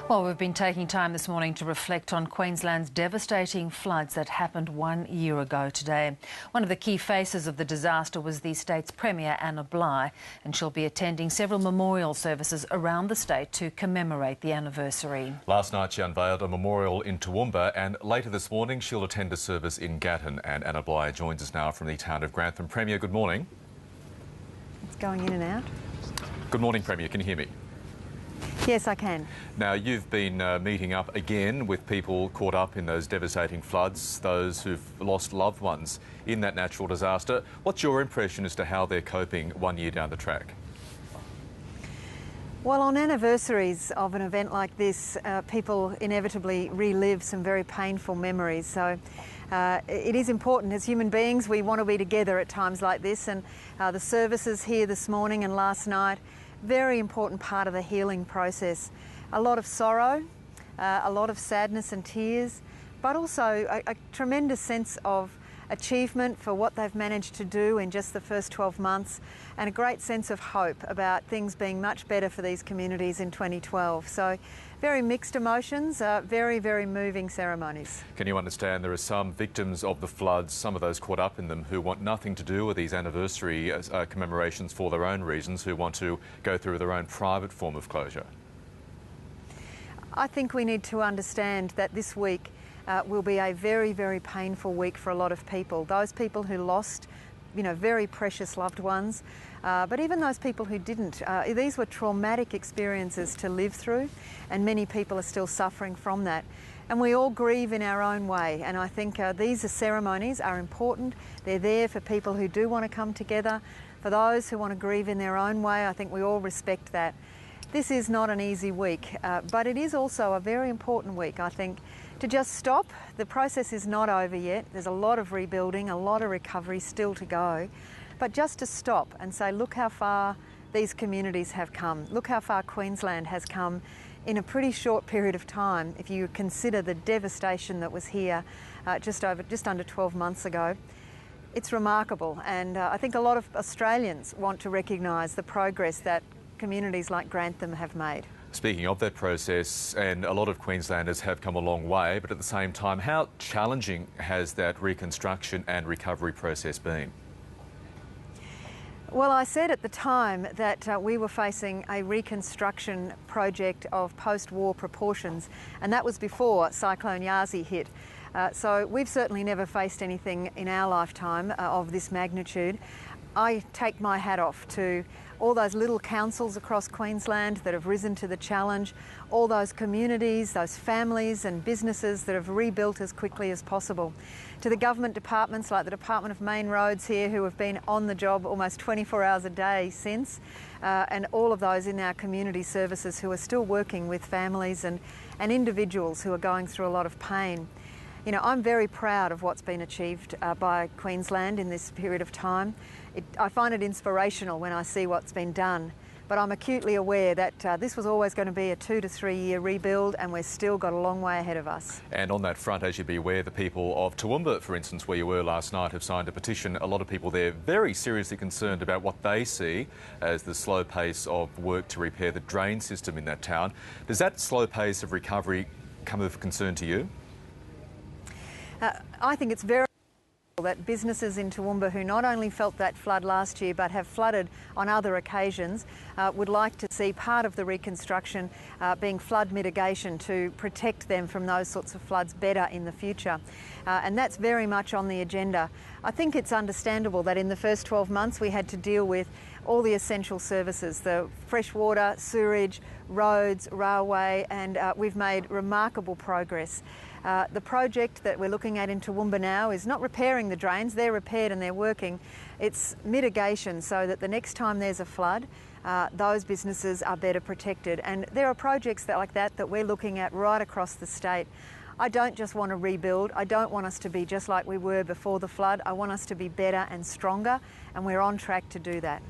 Well, we've been taking time this morning to reflect on Queensland's devastating floods that happened 1 year ago today. One of the key faces of the disaster was the state's Premier Anna Bligh, and she'll be attending several memorial services around the state to commemorate the anniversary. Last night she unveiled a memorial in Toowoomba, and later this morning she'll attend a service in Gatton. And Anna Bligh joins us now from the town of Grantham. Premier, good morning. It's going in and out. Good morning, Premier. Can you hear me? Yes, I can. Now, you've been meeting up again with people caught up in those devastating floods, those who've lost loved ones in that natural disaster. What's your impression as to how they're coping 1 year down the track? Well, on anniversaries of an event like this, people inevitably relive some very painful memories. So it is important as human beings, we want to be together at times like this, and the services here this morning and last night, very important part of the healing process. A lot of sorrow, a lot of sadness and tears, but also a tremendous sense of achievement for what they've managed to do in just the first 12 months, and a great sense of hope about things being much better for these communities in 2012. So very mixed emotions, very, very moving ceremonies. Can you understand there are some victims of the floods, some of those caught up in them, who want nothing to do with these anniversary commemorations for their own reasons, who want to go through their own private form of closure? I think we need to understand that this week will be a very, very painful week for a lot of people. Those people who lost, very precious loved ones, but even those people who didn't. These were traumatic experiences to live through, and many people are still suffering from that. And we all grieve in our own way, and I think these ceremonies are important. They're there for people who do want to come together. For those who want to grieve in their own way, I think we all respect that. This is not an easy week, but it is also a very important week, I think, to just stop. The process is not over yet. There's a lot of rebuilding, a lot of recovery still to go. But just to stop and say, look how far these communities have come. Look how far Queensland has come in a pretty short period of time, if you consider the devastation that was here just under 12 months ago. It's remarkable, and I think a lot of Australians want to recognise the progress that communities like Grantham have made. Speaking of that process, and a lot of Queenslanders have come a long way, but at the same time, how challenging has that reconstruction and recovery process been? Well, I said at the time that we were facing a reconstruction project of post-war proportions, and that was before Cyclone Yasi hit. So we've certainly never faced anything in our lifetime of this magnitude. I take my hat off to all those little councils across Queensland that have risen to the challenge, all those communities, those families and businesses that have rebuilt as quickly as possible, to the government departments like the Department of Main Roads here, who have been on the job almost 24 hours a day since, and all of those in our community services who are still working with families and individuals who are going through a lot of pain. I'm very proud of what's been achieved by Queensland in this period of time. I find it inspirational when I see what's been done, but I'm acutely aware that this was always going to be a 2 to 3 year rebuild, and we've still got a long way ahead of us. And on that front, as you'd be aware, the people of Toowoomba, for instance, where you were last night, have signed a petition. A lot of people there very seriously concerned about what they see as the slow pace of work to repair the drain system in that town. Does that slow pace of recovery come of concern to you? I think it's very that businesses in Toowoomba who not only felt that flood last year but have flooded on other occasions would like to see part of the reconstruction being flood mitigation to protect them from those sorts of floods better in the future. And that's very much on the agenda. I think it's understandable that in the first 12 months we had to deal with all the essential services, the fresh water, sewerage, roads, railway, and we've made remarkable progress. The project that we're looking at in Toowoomba now is not repairing the drains, they're repaired and they're working. It's mitigation so that the next time there's a flood, those businesses are better protected. And there are projects like that we're looking at right across the state. I don't just want to rebuild. I don't want us to be just like we were before the flood. I want us to be better and stronger, and we're on track to do that.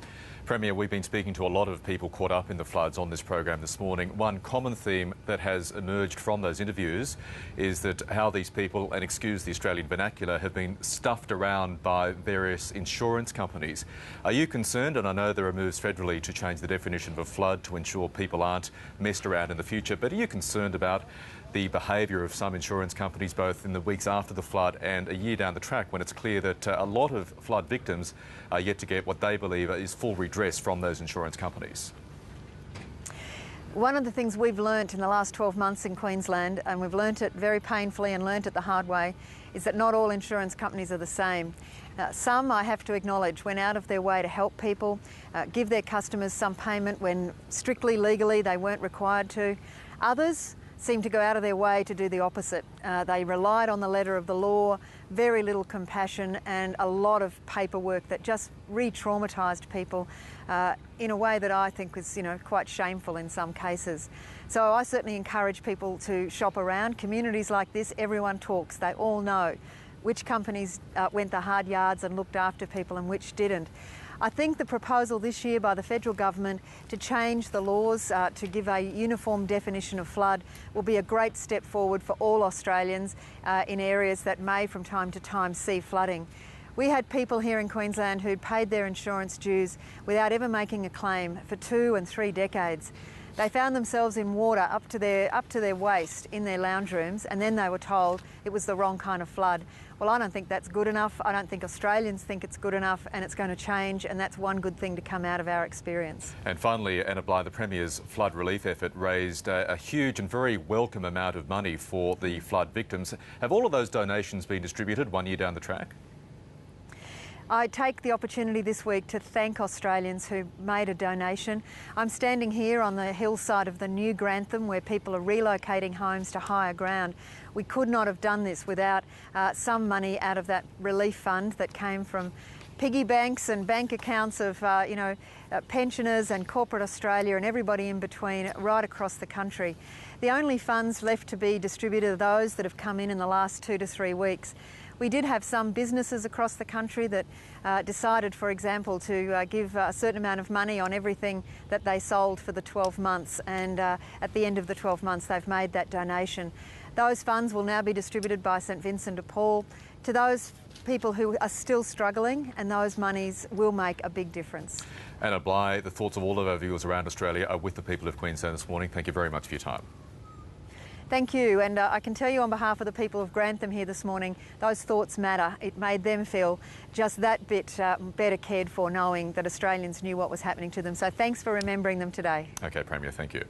Premier, we've been speaking to a lot of people caught up in the floods on this program this morning. One common theme that has emerged from those interviews is that how these people, and excuse the Australian vernacular, have been stuffed around by various insurance companies. Are you concerned? And I know there are moves federally to change the definition of a flood to ensure people aren't messed around in the future, but are you concerned about the behaviour of some insurance companies both in the weeks after the flood and a year down the track, when it's clear that a lot of flood victims are yet to get what they believe is full redress from those insurance companies? One of the things we've learnt in the last 12 months in Queensland, and we've learnt it very painfully and learnt it the hard way, is that not all insurance companies are the same. Some, I have to acknowledge, went out of their way to help people, give their customers some payment when strictly legally they weren't required to. Others seem to go out of their way to do the opposite. They relied on the letter of the law, very little compassion and a lot of paperwork that just re-traumatised people in a way that I think was, quite shameful in some cases. So I certainly encourage people to shop around. Communities like this, everyone talks. They all know which companies went the hard yards and looked after people and which didn't. I think the proposal this year by the federal government to change the laws to give a uniform definition of flood will be a great step forward for all Australians in areas that may from time to time see flooding. We had people here in Queensland who'd paid their insurance dues without ever making a claim for 2 and 3 decades. They found themselves in water up to their waist in their lounge rooms, and then they were told it was the wrong kind of flood. Well, I don't think that's good enough. I don't think Australians think it's good enough, and it's going to change, and that's one good thing to come out of our experience. And finally, Anna Bligh, the Premier's flood relief effort raised a huge and very welcome amount of money for the flood victims. Have all of those donations been distributed 1 year down the track? I take the opportunity this week to thank Australians who made a donation. I'm standing here on the hillside of the new Grantham where people are relocating homes to higher ground. We could not have done this without some money out of that relief fund that came from piggy banks and bank accounts of pensioners and corporate Australia and everybody in between right across the country. The only funds left to be distributed are those that have come in the last 2 to 3 weeks. We did have some businesses across the country that decided, for example, to give a certain amount of money on everything that they sold for the 12 months, and at the end of the 12 months they've made that donation. Those funds will now be distributed by St Vincent de Paul to those people who are still struggling, and those monies will make a big difference. Anna Bligh, the thoughts of all of our viewers around Australia are with the people of Queensland this morning. Thank you very much for your time. Thank you, and I can tell you on behalf of the people of Grantham here this morning, those thoughts matter. It made them feel just that bit better cared for, knowing that Australians knew what was happening to them. So thanks for remembering them today. Okay, Premier, thank you.